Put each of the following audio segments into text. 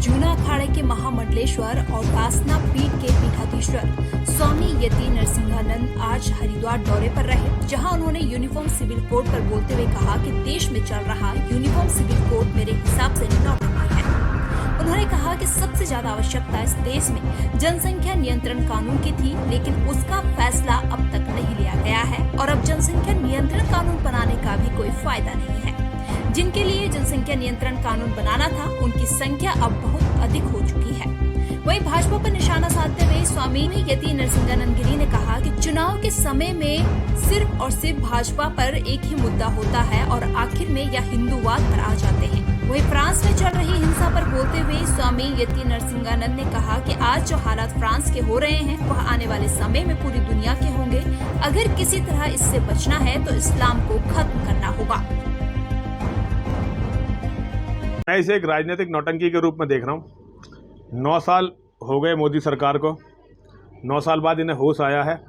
जूना अखाड़े के महामंडलेश्वर और वासना पीठ के पीठाधीश्वर स्वामी यति नरसिंहानंद आज हरिद्वार दौरे पर रहे, जहां उन्होंने यूनिफॉर्म सिविल कोड पर बोलते हुए कहा कि देश में चल रहा यूनिफॉर्म सिविल कोड मेरे हिसाब से नौटंकी है। उन्होंने कहा कि सबसे ज्यादा आवश्यकता इस देश में जनसंख्या नियंत्रण कानून की थी, लेकिन उसका फैसला अब तक नहीं लिया गया है और अब जनसंख्या नियंत्रण कानून बनाने का भी कोई फायदा नहीं है। जिनके लिए जनसंख्या नियंत्रण कानून बनाना था, उनकी संख्या अब बहुत अधिक हो चुकी है। वहीं भाजपा पर निशाना साधते हुए स्वामी यति नरसिंहानंद गिरी ने कहा कि चुनाव के समय में सिर्फ और सिर्फ भाजपा पर एक ही मुद्दा होता है और आखिर में यह हिंदूवाद पर आ जाते हैं। वहीं फ्रांस में चल रही हिंसा पर बोलते हुए स्वामी यति नरसिंहानंद ने कहा कि आज जो हालात फ्रांस के हो रहे हैं, वह आने वाले समय में पूरी दुनिया के होंगे। अगर किसी तरह इससे बचना है तो इस्लाम को खत्म करना होगा। मैं इसे एक राजनीतिक नौटंकी के रूप में देख रहा हूँ। 9 साल हो गए मोदी सरकार को, 9 साल बाद इन्हें होश आया है।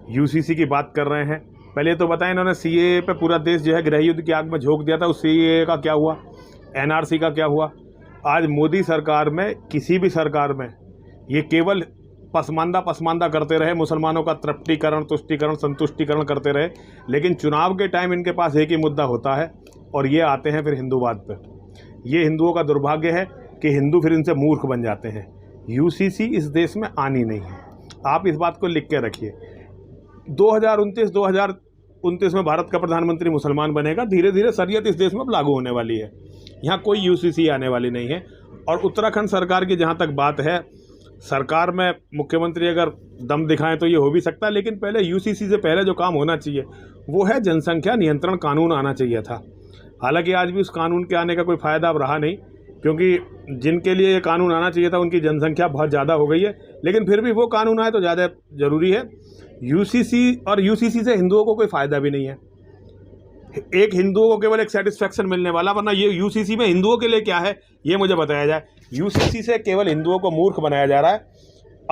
यूसीसी की बात कर रहे हैं। पहले तो बताएं, इन्होंने सीएए पे पूरा देश जो है गृह युद्ध की आग में झोंक दिया था। उस सीएए का क्या हुआ, एनआरसी का क्या हुआ? आज मोदी सरकार में, किसी भी सरकार में, ये केवल पसमानदा करते रहे, मुसलमानों का तृप्तिकरण, तुष्टिकरण, संतुष्टिकरण करते रहे। लेकिन चुनाव के टाइम इनके पास एक ही मुद्दा होता है और ये आते हैं फिर हिंदूवाद पर। ये हिंदुओं का दुर्भाग्य है कि हिंदू फिर इनसे मूर्ख बन जाते हैं। यूसीसी इस देश में आनी नहीं है, आप इस बात को लिख के रखिए। 2029 में भारत का प्रधानमंत्री मुसलमान बनेगा। धीरे धीरे शरीयत इस देश में लागू होने वाली है। यहाँ कोई यूसीसी आने वाली नहीं है। और उत्तराखंड सरकार की जहाँ तक बात है, सरकार में मुख्यमंत्री अगर दम दिखाएं तो ये हो भी सकता है, लेकिन पहले यूसीसी से पहले जो काम होना चाहिए वो है जनसंख्या नियंत्रण कानून आना चाहिए था। हालांकि आज भी उस कानून के आने का कोई फ़ायदा अब रहा नहीं, क्योंकि जिनके लिए ये कानून आना चाहिए था उनकी जनसंख्या बहुत ज़्यादा हो गई है। लेकिन फिर भी वो कानून आए तो ज़्यादा ज़रूरी है। यूसीसी से हिंदुओं को कोई फ़ायदा भी नहीं है। एक हिंदुओं को केवल एक सेटिस्फैक्शन मिलने वाला, वरना ये यूसीसी में हिंदुओं के लिए क्या है ये मुझे बताया जाए। यूसीसी से केवल हिंदुओं को मूर्ख बनाया जा रहा है।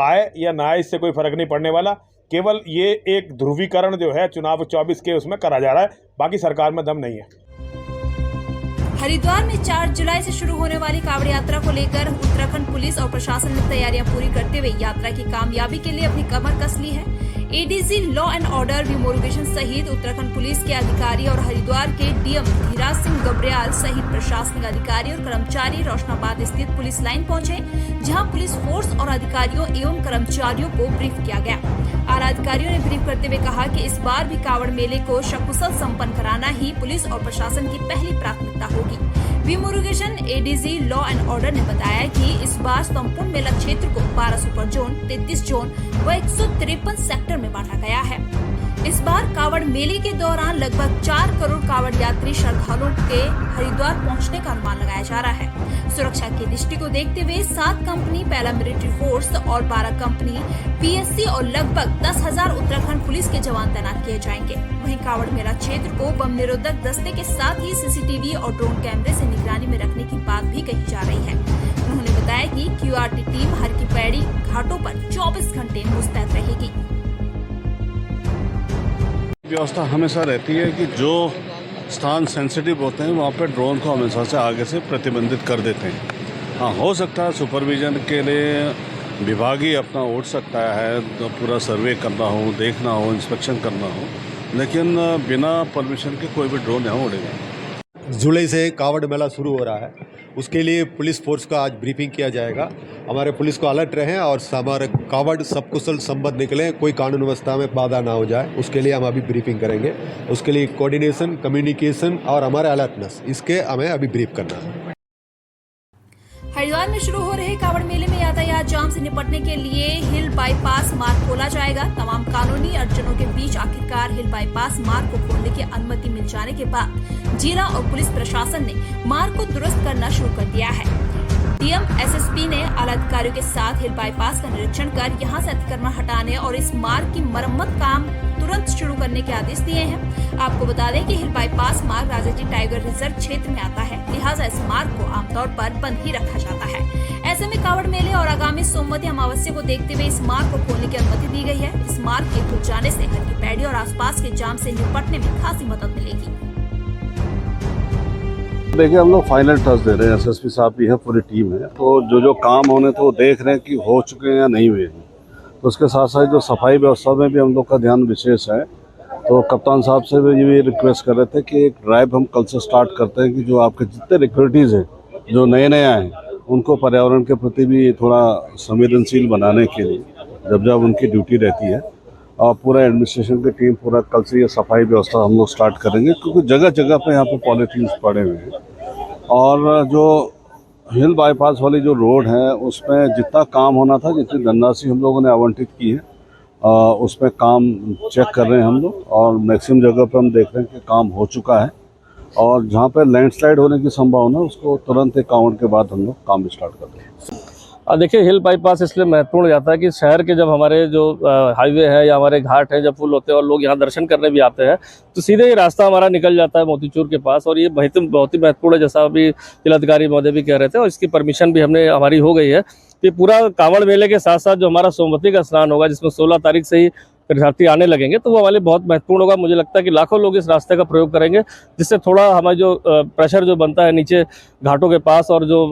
आए या ना आए इससे कोई फ़र्क नहीं पड़ने वाला। केवल ये एक ध्रुवीकरण जो है चुनाव 24 के उसमें करा जा रहा है, बाकी सरकार में दम नहीं है। हरिद्वार में 4 जुलाई से शुरू होने वाली कांवड़ यात्रा को लेकर उत्तराखंड पुलिस और प्रशासन ने तैयारियां पूरी करते हुए यात्रा की कामयाबी के लिए अपनी कमर कस ली है। ADG law and order V Murugesan सहित उत्तराखंड पुलिस के अधिकारी और हरिद्वार के डीएम धीराज सिंह गब्रियाल सहित प्रशासनिक अधिकारी और कर्मचारी रोशनाबाद स्थित पुलिस लाइन पहुंचे, जहां पुलिस फोर्स और अधिकारियों एवं कर्मचारियों को ब्रीफ किया गया। आला अधिकारियों ने ब्रीफ करते हुए कहा कि इस बार भी कांवड़ मेले को सकुशल संपन्न कराना ही पुलिस और प्रशासन की पहली प्राथमिकता होगी। V Murugesan ADG law and order ने बताया कि इस बार संपूर्ण मेला क्षेत्र को 12 सुपर जोन, 33 जोन व 153 सेक्टर में बांटा गया है। इस बार कांवड़ मेले के दौरान लगभग 4 करोड़ कांवड़ यात्री श्रद्धालुओं के हरिद्वार पहुंचने का अनुमान लगाया जा रहा है। सुरक्षा की दृष्टि को देखते हुए 7 कंपनी पैरामिलिट्री फोर्स और 12 कंपनी पीएससी और लगभग 10,000 उत्तराखंड पुलिस के जवान तैनात किए जाएंगे। वहीं कांवड़ मेला क्षेत्र को बम निरोधक दस्ते के साथ ही सीसीटीवी और ड्रोन कैमरे से निगरानी में रखने की बात भी कही जा रही है। उन्होंने बताया कि क्यूआरटी टीम हर की पैड़ी घाटों पर 24 घंटे मुस्तैद रहेगी। व्यवस्था हमेशा रहती है कि जो स्थान सेंसिटिव होते हैं वहाँ पे ड्रोन को हमेशा से आगे से प्रतिबंधित कर देते हैं। हाँ, हो सकता है सुपरविजन के लिए विभाग ही अपना उठ सकता है, तो पूरा सर्वे करना हो, देखना हो, इंस्पेक्शन करना हो, लेकिन बिना परमिशन के कोई भी ड्रोन यहाँ उड़ेगा। जुलाई से कांवड़ मेला शुरू हो रहा है, उसके लिए पुलिस फोर्स का आज ब्रीफिंग किया जाएगा। हमारे पुलिस को अलर्ट रहें और हमारे कांवड़ सबकुशल संबद्ध निकलें, कोई कानून व्यवस्था में बाधा ना हो जाए, उसके लिए हम अभी ब्रीफिंग करेंगे। उसके लिए कोऑर्डिनेशन, कम्युनिकेशन और हमारे अलर्टनेस, इसके हमें अभी ब्रीफ करना है। हरिद्वार में शुरू हो रहे कांवड़ मेले में यातायात जाम से निपटने के लिए हिल बाईपास मार्ग खोला जाएगा। तमाम कानूनी अड़चनों के बीच आखिरकार हिल बाईपास मार्ग को खोलने की अनुमति मिल जाने के बाद जिला और पुलिस प्रशासन ने मार्ग को दुरुस्त करना शुरू कर दिया है। डीएम एसएसपी ने आला अधिकारियों के साथ हिल बाईपास का निरीक्षण कर यहां से अतिक्रमण हटाने और इस मार्ग की मरम्मत काम तुरंत शुरू करने के आदेश दिए हैं। आपको बता दें कि हिल बाईपास मार्ग राजाजी टाइगर रिजर्व क्षेत्र में आता है, लिहाजा इस मार्ग को आमतौर पर बंद ही रखा जाता है। ऐसे में कांवड़ मेले और आगामी सोमवती अमावस्या को देखते हुए इस मार्ग को खोलने की अनुमति दी गई है। इस मार्ग के खुल जाने से हर की पैड़ी और आसपास के जाम से निपटने में खासी मदद मिलेगी। देखिए, हम लोग फाइनल टच दे रहे हैं, एसएसपी साहब भी है, पूरी टीम है, तो जो काम होने थे वो देख रहे हैं कि हो चुके हैं या नहीं हुए हैं। तो उसके साथ साथ जो सफाई व्यवस्था में भी हम लोग का ध्यान विशेष है। तो कप्तान साहब से भी ये रिक्वेस्ट कर रहे थे कि एक ड्राइव हम कल से स्टार्ट करते हैं कि जो आपके जितने रिक्रूटीज़ हैं, जो नए आए हैं, उनको पर्यावरण के प्रति भी थोड़ा संवेदनशील बनाने के लिए जब उनकी ड्यूटी रहती है, और पूरा एडमिनिस्ट्रेशन की टीम पूरा कल से ये सफाई व्यवस्था हम लोग स्टार्ट करेंगे, क्योंकि जगह जगह पे यहाँ पे पॉलीथीन्स पड़े हुए हैं। और जो हिल बाईपास वाली जो रोड है उसमें जितना काम होना था, जितनी धनराशि हम लोगों ने आवंटित की है, उसमें काम चेक कर रहे हैं हम लोग, और मैक्सिमम जगह पे हम देख रहे हैं कि काम हो चुका है। और जहाँ पे लैंडस्लाइड होने की संभावना, उसको तुरंत एक काउंट के बाद हम लोग काम स्टार्ट कर देंगे। देखिए, हिल बाईपास इसलिए महत्वपूर्ण हो जाता है कि शहर के जब हमारे जो हाईवे है या हमारे घाट हैं जब फुल होते हैं और लोग यहाँ दर्शन करने भी आते हैं, तो सीधे ही रास्ता हमारा निकल जाता है मोतीचूर के पास, और ये बहुत ही महत्वपूर्ण है, जैसा अभी जिलाधिकारी महोदय भी कह रहे थे, और इसकी परमिशन भी हमारी हो गई है। ये पूरा कांवड़ मेले के साथ साथ जो हमारा सोमवती का स्नान होगा, जिसमें 16 तारीख से ही विद्यार्थी आने लगेंगे, तो वो हमारे लिए बहुत महत्वपूर्ण होगा। मुझे लगता है कि लाखों लोग इस रास्ते का प्रयोग करेंगे, जिससे थोड़ा हमारा जो प्रेशर जो बनता है नीचे घाटों के पास, और जो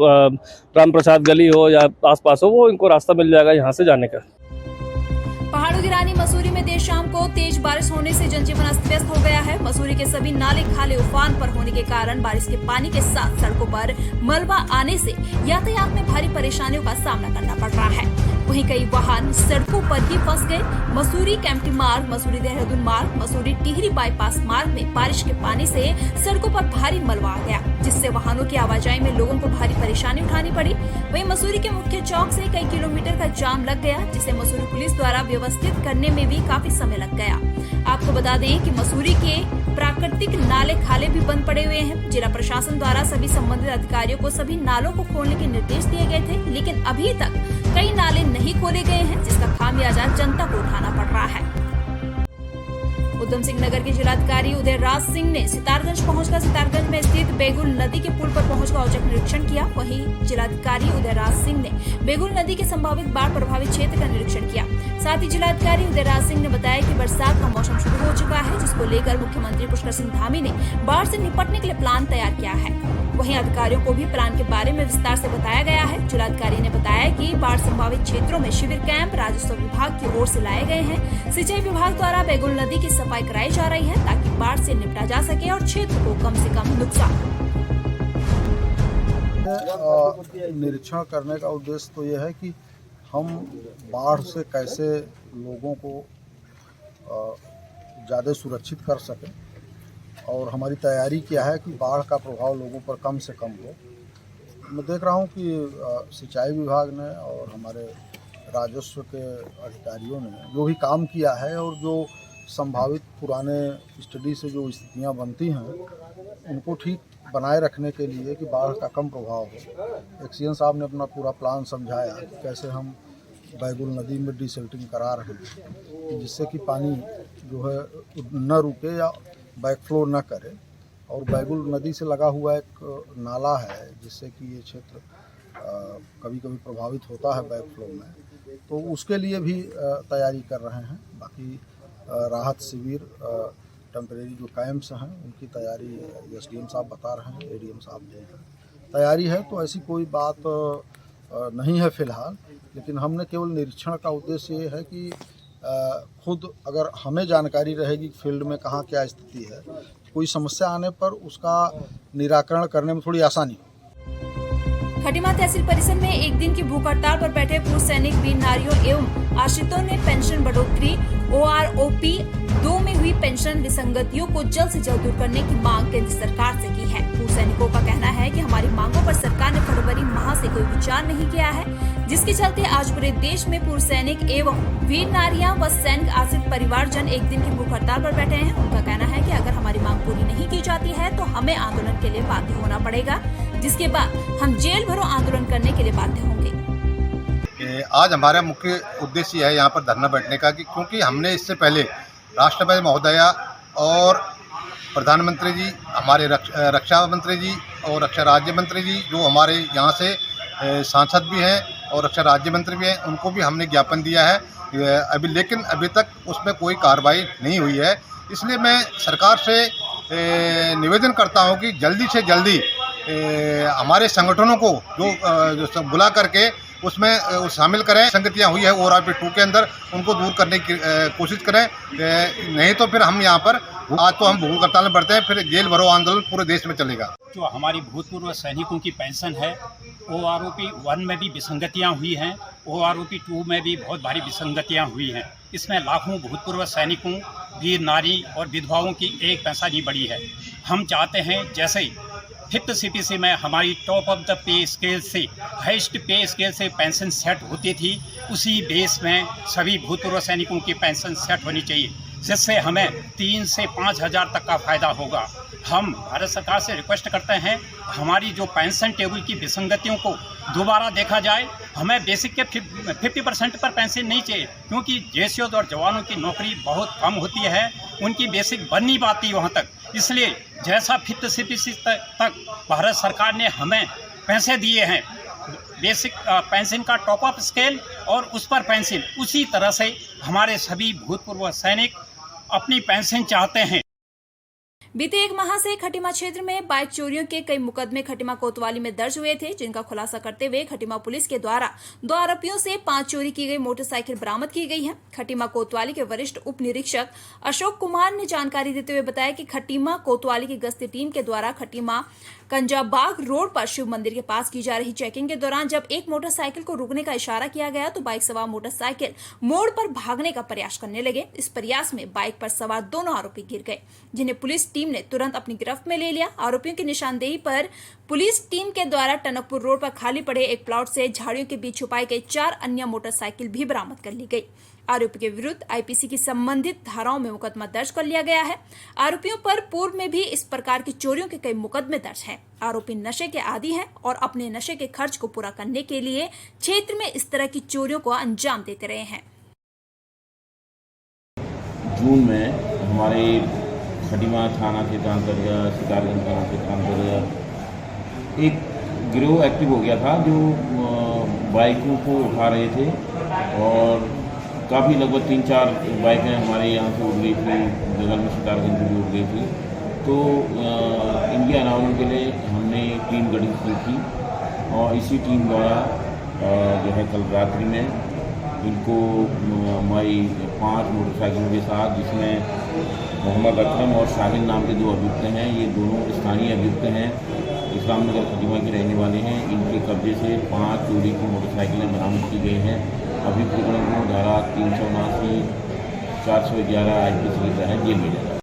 राम प्रसाद गली हो या आसपास हो, वो इनको रास्ता मिल जाएगा यहाँ से जाने का। पहाड़ों की रानी मसूरी में देर शाम को तेज बारिश होने से जनजीवन अस्त व्यस्त हो गया है। मसूरी के सभी नाले खाले उफान पर होने के कारण बारिश के पानी के साथ सड़कों पर मलबा आने से यातायात में भारी परेशानियों का सामना करना पड़ रहा है। वहीं कई वाहन सड़कों पर ही फंस गए। मसूरी कैंपटी मार्ग, मसूरी देहरादून मार्ग, मसूरी टिहरी बाईपास मार्ग में बारिश के पानी से सड़कों पर भारी मलबा आ गया, जिससे वाहनों की आवाजाही में लोगों को भारी परेशानी उठानी पड़ी। वहीं मसूरी के मुख्य चौक से कई किलोमीटर का जाम लग गया, जिसे मसूरी पुलिस द्वारा व्यवस्थित करने में भी काफी समय लग गया। आपको बता दें कि मसूरी के प्राकृतिक नाले खाले भी बंद पड़े हुए हैं। जिला प्रशासन द्वारा सभी संबंधित अधिकारियों को सभी नालों को खोलने के निर्देश दिए गए थे, लेकिन अभी तक कई नाले नहीं खोले गए हैं, जिसका खामियाजा जनता को उठाना पड़ रहा है। उधम सिंह नगर के जिलाधिकारी उदय राज सिंह ने सितारगंज पहुंचकर सितारगंज में स्थित बेगुल नदी के पुल पर पहुंचकर औचक निरीक्षण किया। वहीं जिलाधिकारी उदय राज सिंह ने बेगुल नदी के संभावित बाढ़ प्रभावित क्षेत्र का निरीक्षण किया। साथ ही जिलाधिकारी उदय राज सिंह ने बताया कि बरसात का मौसम शुरू हो चुका है, जिसको लेकर मुख्यमंत्री पुष्कर सिंह धामी ने बाढ़ से निपटने के लिए प्लान तैयार किया है। वहीं अधिकारियों को भी प्लान के बारे में विस्तार से बताया गया है। जिलाधिकारी ने बताया कि बाढ़ संभावित क्षेत्रों में शिविर कैंप राजस्व विभाग की ओर से लाए गए हैं। सिंचाई विभाग द्वारा बेगुल नदी की सफाई कराई जा रही है, ताकि बाढ़ से निपटा जा सके और क्षेत्र को कम से कम नुकसान। निरीक्षण करने का उद्देश्य तो यह है कि हम बाढ़ से कैसे लोगों को ज़्यादा सुरक्षित कर सकें, और हमारी तैयारी क्या है कि बाढ़ का प्रभाव लोगों पर कम से कम हो। मैं देख रहा हूँ कि सिंचाई विभाग ने और हमारे राजस्व के अधिकारियों ने जो भी काम किया है, और जो संभावित पुराने स्टडी से जो स्थितियाँ बनती हैं, उनको ठीक बनाए रखने के लिए कि बाढ़ का कम प्रभाव हो। एक्सीएन साहब ने अपना पूरा प्लान समझाया कि कैसे हम बैगुल नदी में डिसल्टिंग करा रहे हैं, जिससे कि पानी जो है न रुके या बैकफ्लो न करे। और बैगुल नदी से लगा हुआ एक नाला है, जिससे कि ये क्षेत्र कभी कभी प्रभावित होता है बैकफ्लो में, तो उसके लिए भी तैयारी कर रहे हैं। बाकी राहत शिविर, टेम्परेरी जो कैंप्स हैं, उनकी तैयारी एसडीएम साहब बता रहे हैं, एडीएम साहब जो है तैयारी है। तो ऐसी कोई बात नहीं है फिलहाल, लेकिन हमने केवल निरीक्षण का उद्देश्य ये है कि खुद अगर हमें जानकारी रहेगी फील्ड में कहाँ क्या स्थिति है, कोई समस्या आने पर उसका निराकरण करने में थोड़ी आसानी हो। खटीमा तहसील परिसर में एक दिन की भूख हड़ताल पर बैठे पूर्व सैनिक, वीर नारियों एवं आश्रितों ने पेंशन बढ़ोतरी, OROP 2 में हुई पेंशन विसंगतियों को जल्द से जल्द दूर करने की मांग केंद्र सरकार से की है। पूर्व सैनिकों का कहना है कि हमारी मांगों पर सरकार ने फरवरी माह से कोई विचार नहीं किया है, जिसके चलते आज पूरे देश में पूर्व सैनिक एवं वीर नारियां व सैनिक आश्रित परिवारजन एक दिन की भूख हड़ताल पर बैठे हैं। उनका कहना है कि अगर हमारी मांग पूरी नहीं की जाती है तो हमें आंदोलन के लिए बाध्य होना पड़ेगा, जिसके बाद हम जेल भरो आंदोलन करने के लिए बाध्य होंगे। आज हमारा मुख्य उद्देश्य है यहाँ पर धरना बैठने का, कि क्योंकि हमने इससे पहले राष्ट्रपति महोदया और प्रधानमंत्री जी, हमारे रक्षा मंत्री जी और रक्षा राज्य मंत्री जी, जो हमारे यहाँ से सांसद भी हैं और रक्षा राज्य मंत्री भी हैं, उनको भी हमने ज्ञापन दिया है लेकिन अभी तक उसमें कोई कार्रवाई नहीं हुई है। इसलिए मैं सरकार से निवेदन करता हूं कि जल्दी से जल्दी हमारे संगठनों को जो सब बुला करके उसमें शामिल करें। संगतियाँ हुई है ORP 2 के अंदर, उनको दूर करने की कोशिश करें। नहीं तो फिर हम यहाँ पर आज तो हम भूख हड़ताल में बढ़ते हैं, फिर जेल भरो आंदोलन पूरे देश में चलेगा। जो हमारी भूतपूर्व सैनिकों की पेंशन है, ORP 1 में भी विसंगतियाँ हुई हैं, ORP 2 में भी बहुत भारी विसंगतियाँ हुई हैं। इसमें लाखों भूतपूर्व सैनिकों, वीर नारी और विधवाओं की एक पैसा नहीं बढ़ी है। हम चाहते हैं जैसे 5th CPC में हमारी top of the pay scale से, हाईएस्ट पे स्केल से पेंशन सेट होती थी, उसी बेस में सभी भूतपूर्व सैनिकों की पेंशन सेट होनी चाहिए, जिससे हमें 3 से 5 हज़ार तक का फ़ायदा होगा। हम भारत सरकार से रिक्वेस्ट करते हैं हमारी जो पेंशन टेबल की विसंगतियों को दोबारा देखा जाए। हमें बेसिक के 50% पर पेंशन नहीं चाहिए, क्योंकि जेसीओ और जवानों की नौकरी बहुत कम होती है, उनकी बेसिक बन नहीं पाती वहाँ तक। इसलिए जैसा 5th CPC तक भारत सरकार ने हमें पैसे दिए हैं, बेसिक पेंशन का टॉप अप स्केल और उस पर पेंशन, उसी तरह से हमारे सभी भूतपूर्व सैनिक अपनी पेंशन चाहते हैं। बीते 1 माह से खटीमा क्षेत्र में बाइक चोरियों के कई मुकदमे खटीमा कोतवाली में दर्ज हुए थे, जिनका खुलासा करते हुए खटीमा पुलिस के द्वारा 2 आरोपियों से 5 चोरी की गई मोटरसाइकिल बरामद की गई है। खटीमा कोतवाली के वरिष्ठ उप निरीक्षक अशोक कुमार ने जानकारी देते हुए बताया कि खटीमा कोतवाली की गश्ती टीम के द्वारा खटीमा कंजाबाग रोड पर शिव मंदिर के पास की जा रही चेकिंग के दौरान जब एक मोटरसाइकिल को रुकने का इशारा किया गया तो बाइक सवार मोटरसाइकिल मोड़ पर भागने का प्रयास करने लगे। इस प्रयास में बाइक पर सवार दोनों आरोपी गिर गए, जिन्हें पुलिस टीम ने तुरंत अपनी गिरफ्त में ले लिया। आरोपियों की निशानदेही पर पुलिस टीम के द्वारा टनकपुर रोड पर खाली पड़े एक प्लॉट से झाड़ियों के बीच छुपाई गई 4 अन्य मोटरसाइकिल भी बरामद कर ली गई। आरोपी के विरुद्ध IPC की संबंधित धाराओं में मुकदमा दर्ज कर लिया गया है। आरोपियों पर पूर्व में भी इस प्रकार की चोरियों के कई मुकदमे दर्ज हैं। आरोपी नशे के आदी हैं और अपने नशे के खर्च को पूरा करने के लिए क्षेत्र में इस तरह की चोरियों को अंजाम देते रहे हैं। जून में हमारे खटीमा थाना क्षेत्र अंतर्गत, सितारगंज थाना क्षेत्र अंतर्गत एक गिरोह एक्टिव हो गया था, जो बाइकों को उठा रहे थे और काफ़ी लगभग 3-4 बाइकें हमारे यहाँ से उड़ गई थी, बगल में सितारगंज भी उड़ गई थी। तो इनके अनावरण के लिए हमने टीम गठित की थी और इसी टीम द्वारा जो है कल रात्रि में इनको हमारी 5 मोटरसाइकिलों के साथ, जिसमें मोहम्मद अकरम और शाहिन नाम के 2 अभियुक्त हैं, ये दोनों स्थानीय अभियुक्त हैं, इस्लामनगर खटीमा के रहने वाले हैं। इनके कब्जे से 5 चोरी की मोटरसाइकिलें बरामद की गई हैं। अभी प्रकरण को धारा 379, 411 IPC के तहत जेल भेजा।